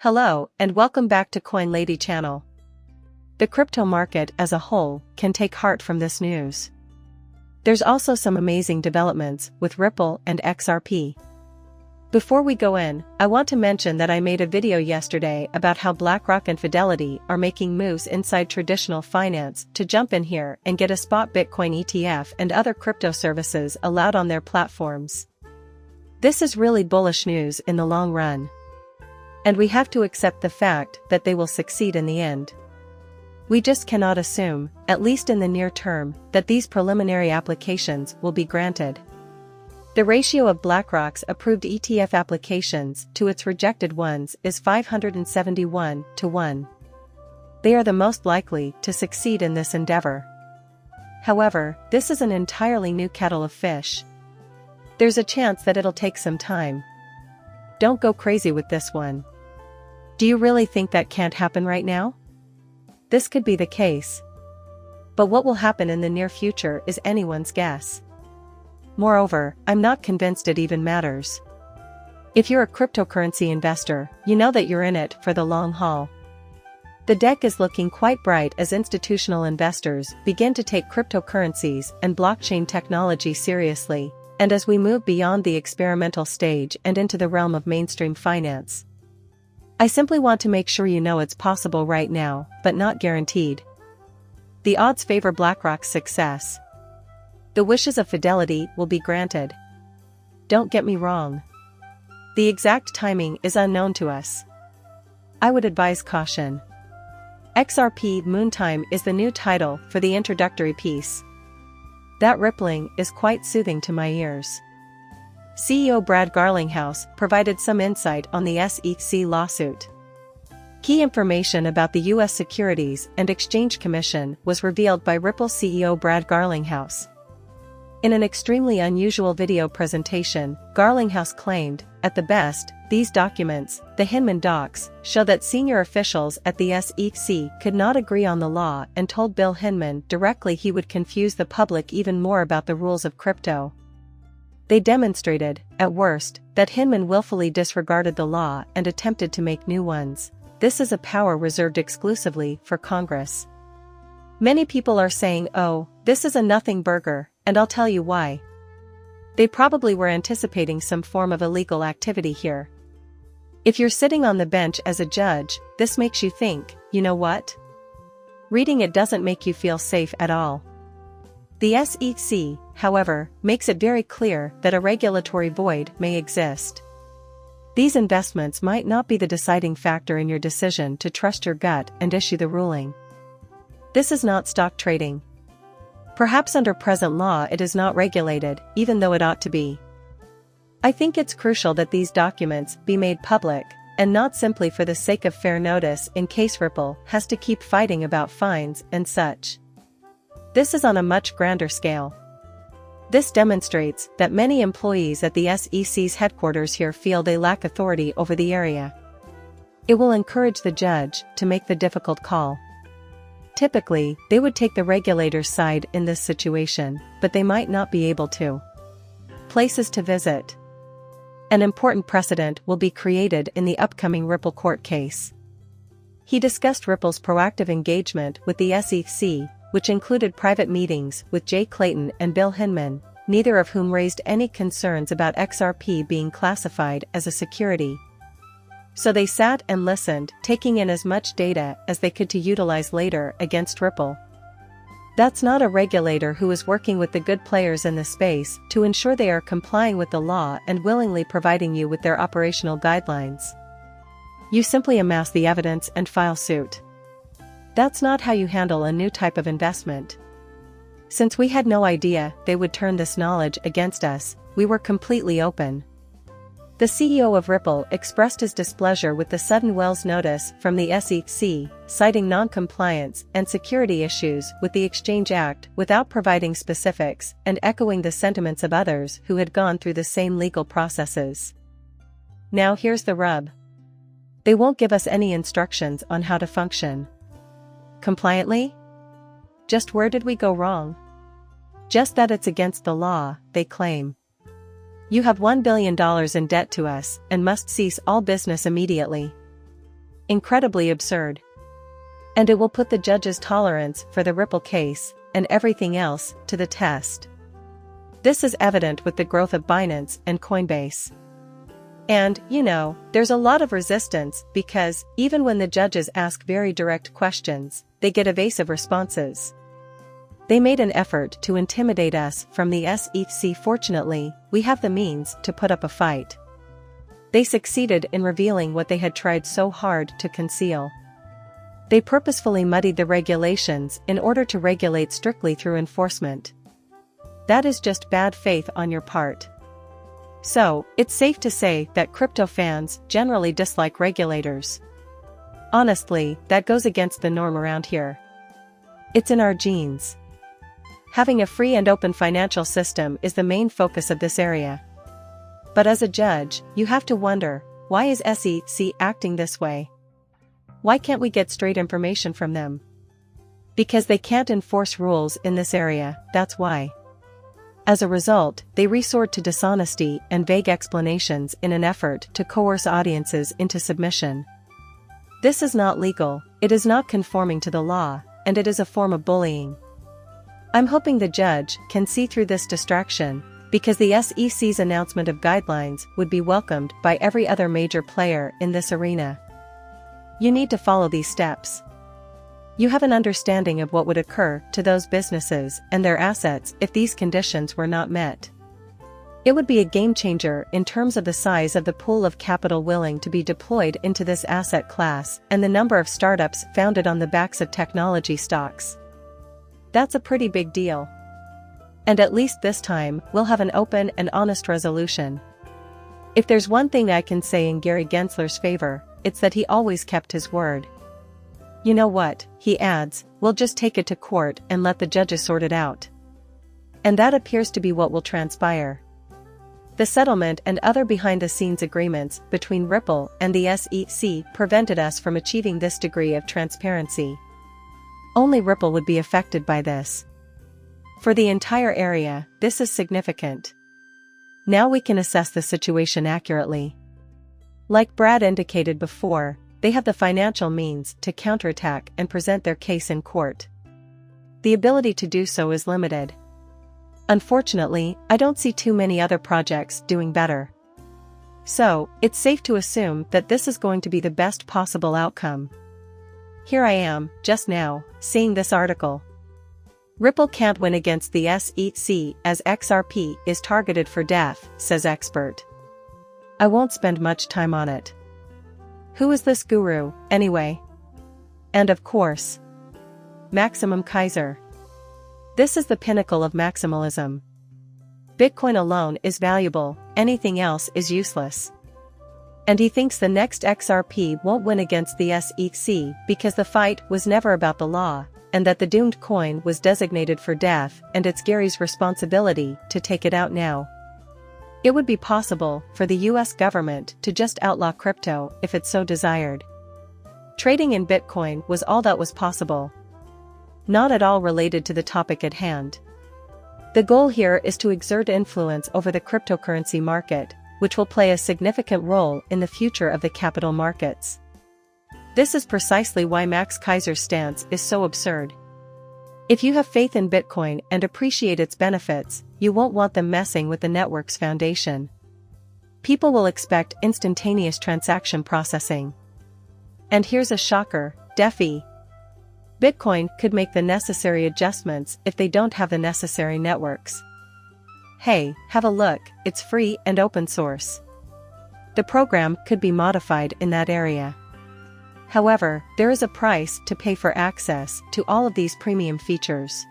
Hello, and welcome back to Coin Lady channel. The crypto market as a whole can take heart from this news. There's also some amazing developments with Ripple and XRP. Before we go in, I want to mention that I made a video yesterday about how BlackRock and Fidelity are making moves inside traditional finance to jump in here and get a spot Bitcoin ETF and other crypto services allowed on their platforms. This is really bullish news in the long run. And we have to accept the fact that they will succeed in the end. We just cannot assume, at least in the near term, that these preliminary applications will be granted. The ratio of BlackRock's approved ETF applications to its rejected ones is 571 to 1. They are the most likely to succeed in this endeavor. However, this is an entirely new kettle of fish. There's a chance that it'll take some time. Don't go crazy with this one. Do you really think that can't happen right now? This could be the case. But what will happen in the near future is anyone's guess. Moreover, I'm not convinced it even matters. If you're a cryptocurrency investor, you know that you're in it for the long haul. The deck is looking quite bright as institutional investors begin to take cryptocurrencies and blockchain technology seriously, and as we move beyond the experimental stage and into the realm of mainstream finance. I simply want to make sure you know it's possible right now, but not guaranteed. The odds favor BlackRock's success. The wishes of Fidelity will be granted. Don't get me wrong. The exact timing is unknown to us. I would advise caution. XRP Moontime is the new title for the introductory piece. That rippling is quite soothing to my ears. CEO Brad Garlinghouse provided some insight on the SEC lawsuit. Key information about the U.S. Securities and Exchange Commission was revealed by Ripple CEO Brad Garlinghouse. In an extremely unusual video presentation, Garlinghouse claimed, at the best, these documents, the Hinman docs, show that senior officials at the SEC could not agree on the law and told Bill Hinman directly he would confuse the public even more about the rules of crypto. They demonstrated, at worst, that Hinman willfully disregarded the law and attempted to make new ones. This is a power reserved exclusively for Congress. Many people are saying, oh, this is a nothing burger, and I'll tell you why. They probably were anticipating some form of illegal activity here. If you're sitting on the bench as a judge, this makes you think, you know what? Reading it doesn't make you feel safe at all. The SEC, however, makes it very clear that a regulatory void may exist. These investments might not be the deciding factor in your decision to trust your gut and issue the ruling. This is not stock trading. Perhaps under present law it is not regulated, even though it ought to be. I think it's crucial that these documents be made public, and not simply for the sake of fair notice in case Ripple has to keep fighting about fines and such. This is on a much grander scale. This demonstrates that many employees at the SEC's headquarters here feel they lack authority over the area. It will encourage the judge to make the difficult call. Typically, they would take the regulator's side in this situation, but they might not be able to. Places to visit. An important precedent will be created in the upcoming Ripple court case. He discussed Ripple's proactive engagement with the SEC, which included private meetings with Jay Clayton and Bill Hinman, neither of whom raised any concerns about XRP being classified as a security. So they sat and listened, taking in as much data as they could to utilize later against Ripple. That's not a regulator who is working with the good players in the space to ensure they are complying with the law and willingly providing you with their operational guidelines. You simply amass the evidence and file suit. That's not how you handle a new type of investment. Since we had no idea they would turn this knowledge against us, we were completely open. The CEO of Ripple expressed his displeasure with the sudden Wells notice from the SEC, citing non-compliance and security issues with the Exchange Act without providing specifics and echoing the sentiments of others who had gone through the same legal processes. Now here's the rub. They won't give us any instructions on how to function compliantly? Just where did we go wrong? Just that it's against the law, they claim. You have $1 billion in debt to us and must cease all business immediately. Incredibly absurd. And it will put the judge's tolerance for the Ripple case, and everything else, to the test. This is evident with the growth of Binance and Coinbase. And, there's a lot of resistance because, even when the judges ask very direct questions, they get evasive responses. They made an effort to intimidate us from the SEC. Fortunately, we have the means to put up a fight. They succeeded in revealing what they had tried so hard to conceal. They purposefully muddied the regulations in order to regulate strictly through enforcement. That is just bad faith on your part. So, it's safe to say that crypto fans generally dislike regulators. Honestly, that goes against the norm around here. It's in our genes. Having a free and open financial system is the main focus of this area. But as a judge, you have to wonder, why is SEC acting this way? Why can't we get straight information from them? Because they can't enforce rules in this area, that's why. As a result, they resort to dishonesty and vague explanations in an effort to coerce audiences into submission. This is not legal, it is not conforming to the law, and it is a form of bullying. I'm hoping the judge can see through this distraction, because the SEC's announcement of guidelines would be welcomed by every other major player in this arena. You need to follow these steps. You have an understanding of what would occur to those businesses and their assets if these conditions were not met. It would be a game changer in terms of the size of the pool of capital willing to be deployed into this asset class and the number of startups founded on the backs of technology stocks. That's a pretty big deal. And at least this time, we'll have an open and honest resolution. If there's one thing I can say in Gary Gensler's favor, it's that he always kept his word. You know what, he adds, we'll just take it to court and let the judges sort it out. And that appears to be what will transpire. The settlement and other behind-the-scenes agreements between Ripple and the SEC prevented us from achieving this degree of transparency. Only Ripple would be affected by this. For the entire area, this is significant. Now we can assess the situation accurately. Like Brad indicated before, they have the financial means to counterattack and present their case in court. The ability to do so is limited. Unfortunately, I don't see too many other projects doing better. So, it's safe to assume that this is going to be the best possible outcome. Here I am, just now, seeing this article. Ripple can't win against the SEC as XRP is targeted for death, says expert. I won't spend much time on it. Who is this guru, anyway? And of course, Maximum Kaiser. This is the pinnacle of maximalism. Bitcoin alone is valuable, anything else is useless. And he thinks the next XRP won't win against the SEC because the fight was never about the law, and that the doomed coin was designated for death and it's Gary's responsibility to take it out now. It would be possible for the US government to just outlaw crypto if it so desired. Trading in Bitcoin was all that was possible. Not at all related to the topic at hand. The goal here is to exert influence over the cryptocurrency market, which will play a significant role in the future of the capital markets. This is precisely why Max Kaiser's stance is so absurd. If you have faith in Bitcoin and appreciate its benefits, you won't want them messing with the network's foundation. People will expect instantaneous transaction processing. And here's a shocker, DeFi. Bitcoin could make the necessary adjustments if they don't have the necessary networks. Hey, have a look, it's free and open source. The program could be modified in that area. However, there is a price to pay for access to all of these premium features.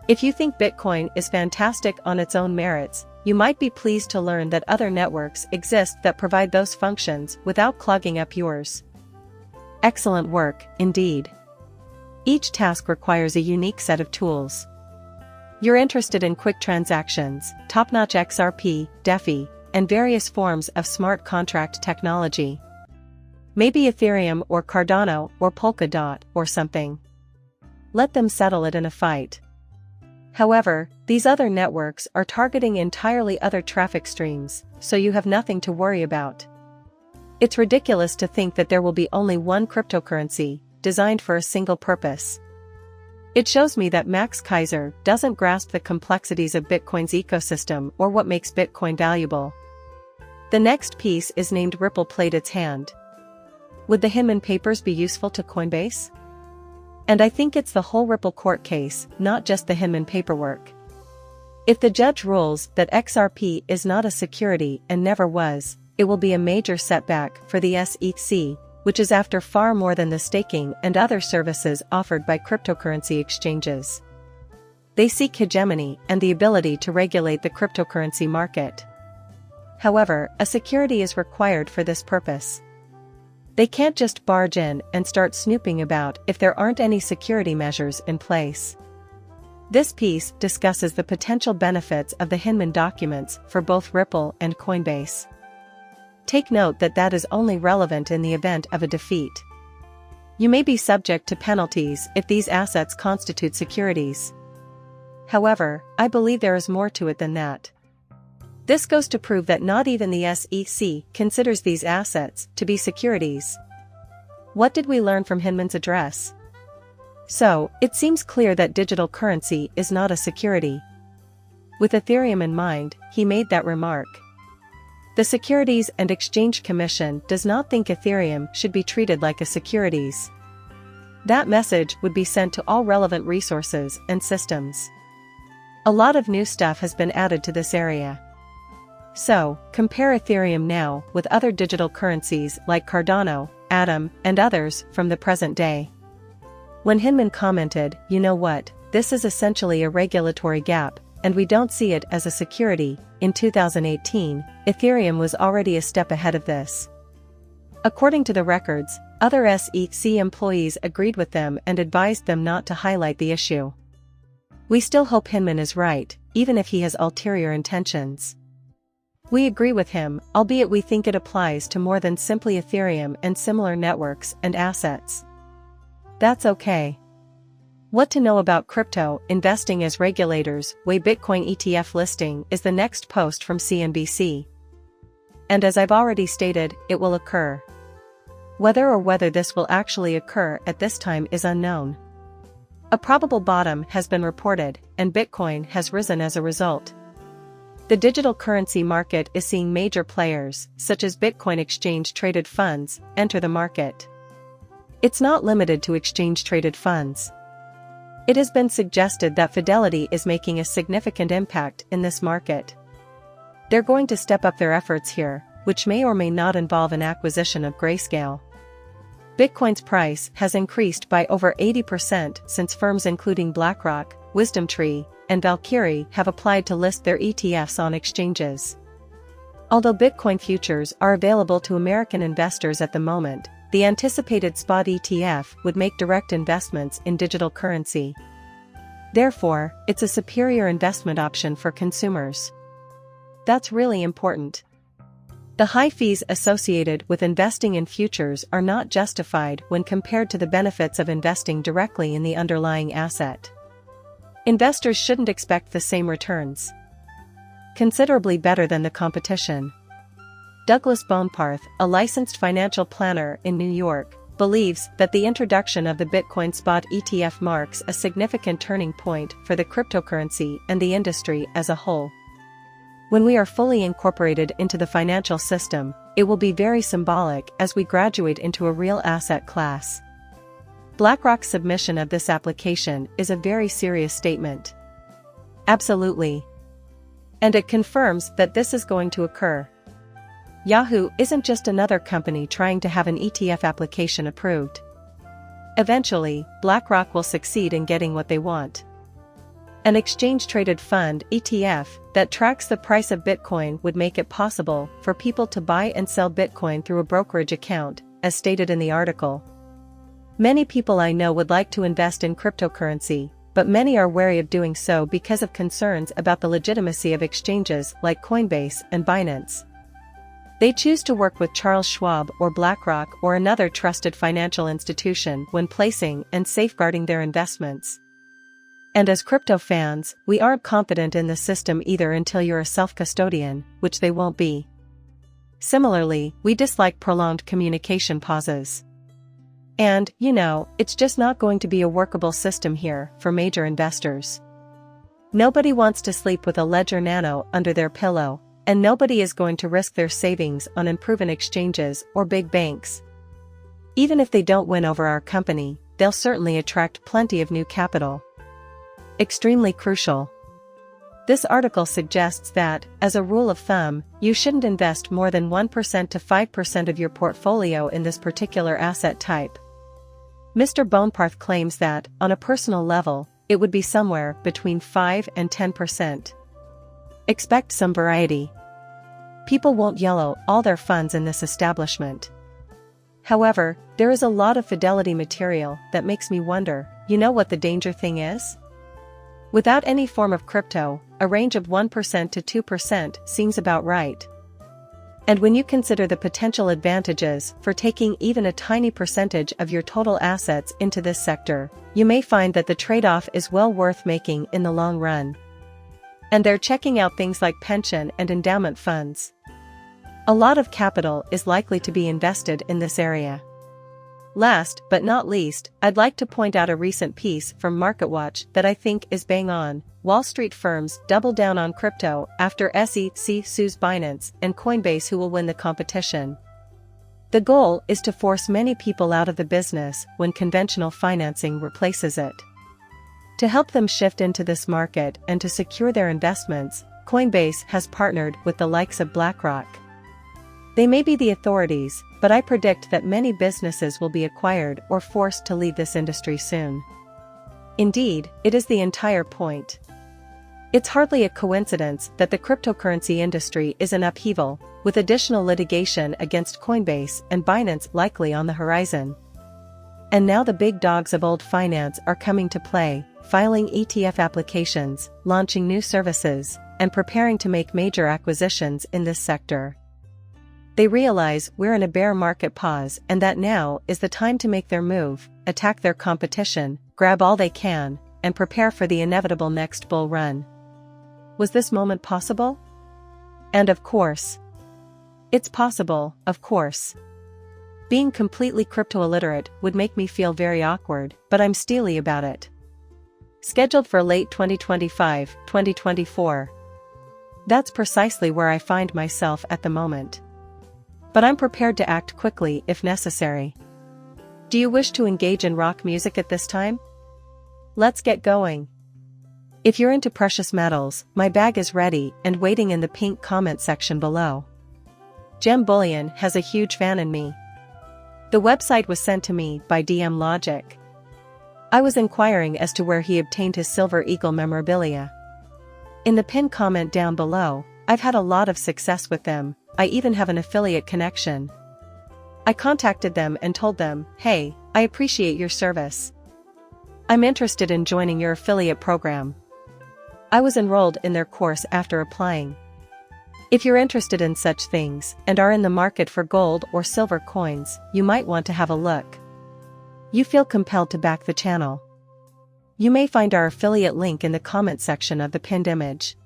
If you think Bitcoin is fantastic on its own merits, you might be pleased to learn that other networks exist that provide those functions without clogging up yours. Excellent work, indeed. Each task requires a unique set of tools. You're interested in quick transactions, top-notch XRP, DeFi, and various forms of smart contract technology. Maybe Ethereum or Cardano or Polkadot or something. Let them settle it in a fight. However, these other networks are targeting entirely other traffic streams, so you have nothing to worry about. It's ridiculous to think that there will be only one cryptocurrency, designed for a single purpose. It shows me that Max Kaiser doesn't grasp the complexities of Bitcoin's ecosystem or what makes Bitcoin valuable. The next piece is named Ripple Played Its Hand. Would the Hinman papers be useful to Coinbase? And I think it's the whole Ripple court case, not just the Hinman paperwork. If the judge rules that XRP is not a security and never was, it will be a major setback for the SEC, which is after far more than the staking and other services offered by cryptocurrency exchanges. They seek hegemony and the ability to regulate the cryptocurrency market. However, a security is required for this purpose. They can't just barge in and start snooping about if there aren't any security measures in place. This piece discusses the potential benefits of the Hinman documents for both Ripple and Coinbase. Take note that that is only relevant in the event of a defeat. You may be subject to penalties if these assets constitute securities. However, I believe there is more to it than that. This goes to prove that not even the SEC considers these assets to be securities. What did we learn from Hinman's address? So, it seems clear that digital currency is not a security. With Ethereum in mind, he made that remark. The Securities and Exchange Commission does not think Ethereum should be treated like a securities. That message would be sent to all relevant resources and systems. A lot of new stuff has been added to this area. So, compare Ethereum now with other digital currencies like Cardano, Atom, and others from the present day. When Hinman commented, "You know what, this is essentially a regulatory gap, and we don't see it as a security," in 2018, Ethereum was already a step ahead of this. According to the records, other SEC employees agreed with them and advised them not to highlight the issue. We still hope Hinman is right, even if he has ulterior intentions. We agree with him, albeit we think it applies to more than simply Ethereum and similar networks and assets. That's okay. What to know about crypto investing as regulators weigh Bitcoin ETF listing is the next post from CNBC. And as I've already stated, it will occur. Whether this will actually occur at this time is unknown. A probable bottom has been reported, and Bitcoin has risen as a result. The digital currency market is seeing major players, such as Bitcoin exchange-traded funds, enter the market. It's not limited to exchange-traded funds. It has been suggested that Fidelity is making a significant impact in this market. They're going to step up their efforts here, which may or may not involve an acquisition of Grayscale. Bitcoin's price has increased by over 80% since firms including BlackRock, WisdomTree, and Valkyrie have applied to list their ETFs on exchanges. Although Bitcoin futures are available to American investors at the moment, the anticipated spot ETF would make direct investments in digital currency. Therefore, it's a superior investment option for consumers. That's really important. The high fees associated with investing in futures are not justified when compared to the benefits of investing directly in the underlying asset. Investors shouldn't expect the same returns. Considerably better than the competition. Douglas Boneparth, a licensed financial planner in New York, believes that the introduction of the Bitcoin spot ETF marks a significant turning point for the cryptocurrency and the industry as a whole. When we are fully incorporated into the financial system, it will be very symbolic as we graduate into a real asset class. BlackRock's submission of this application is a very serious statement. Absolutely. And it confirms that this is going to occur. Yahoo isn't just another company trying to have an ETF application approved. Eventually, BlackRock will succeed in getting what they want. An exchange-traded fund (ETF) that tracks the price of Bitcoin would make it possible for people to buy and sell Bitcoin through a brokerage account, as stated in the article. Many people I know would like to invest in cryptocurrency, but many are wary of doing so because of concerns about the legitimacy of exchanges like Coinbase and Binance. They choose to work with Charles Schwab or BlackRock or another trusted financial institution when placing and safeguarding their investments. And as crypto fans, we aren't confident in the system either until you're a self-custodian, which they won't be. Similarly, we dislike prolonged communication pauses. And, it's just not going to be a workable system here for major investors. Nobody wants to sleep with a Ledger Nano under their pillow, and nobody is going to risk their savings on unproven exchanges or big banks. Even if they don't win over our company, they'll certainly attract plenty of new capital. Extremely crucial. This article suggests that, as a rule of thumb, you shouldn't invest more than 1% to 5% of your portfolio in this particular asset type. Mr. Boneparth claims that, on a personal level, it would be somewhere between 5 and 10%. Expect some variety. People won't yellow all their funds in this establishment. However, there is a lot of fidelity material that makes me wonder, what the danger thing is? Without any form of crypto, a range of 1% to 2% seems about right. And when you consider the potential advantages for taking even a tiny percentage of your total assets into this sector, you may find that the trade-off is well worth making in the long run. And they're checking out things like pension and endowment funds. A lot of capital is likely to be invested in this area. Last but not least, I'd like to point out a recent piece from MarketWatch that I think is bang on. Wall Street firms double down on crypto after SEC sues Binance and Coinbase, who will win the competition. The goal is to force many people out of the business when conventional financing replaces it. To help them shift into this market and to secure their investments, Coinbase has partnered with the likes of BlackRock. They may be the authorities, but I predict that many businesses will be acquired or forced to leave this industry soon. Indeed, it is the entire point. It's hardly a coincidence that the cryptocurrency industry is in upheaval, with additional litigation against Coinbase and Binance likely on the horizon. And now the big dogs of old finance are coming to play, filing ETF applications, launching new services, and preparing to make major acquisitions in this sector. They realize we're in a bear market pause and that now is the time to make their move, attack their competition, grab all they can, and prepare for the inevitable next bull run. Was this moment possible? And of course. It's possible, of course. Being completely crypto illiterate would make me feel very awkward, but I'm steely about it. Scheduled for late 2025-2024. That's precisely where I find myself at the moment. But I'm prepared to act quickly if necessary. Do you wish to engage in rock music at this time? Let's get going. If you're into precious metals, my bag is ready and waiting in the pink comment section below. Gem Bullion has a huge fan in me. The website was sent to me by DM Logic. I was inquiring as to where he obtained his Silver Eagle memorabilia. In the pinned comment down below, I've had a lot of success with them. I even have an affiliate connection. I contacted them and told them, hey, I appreciate your service. I'm interested in joining your affiliate program. I was enrolled in their course after applying. If you're interested in such things and are in the market for gold or silver coins, you might want to have a look. You feel compelled to back the channel. You may find our affiliate link in the comment section of the pinned image.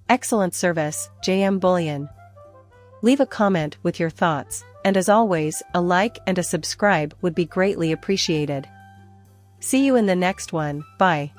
Excellent service, JM Bullion. Leave a comment with your thoughts, and as always, a like and a subscribe would be greatly appreciated. See you in the next one, bye.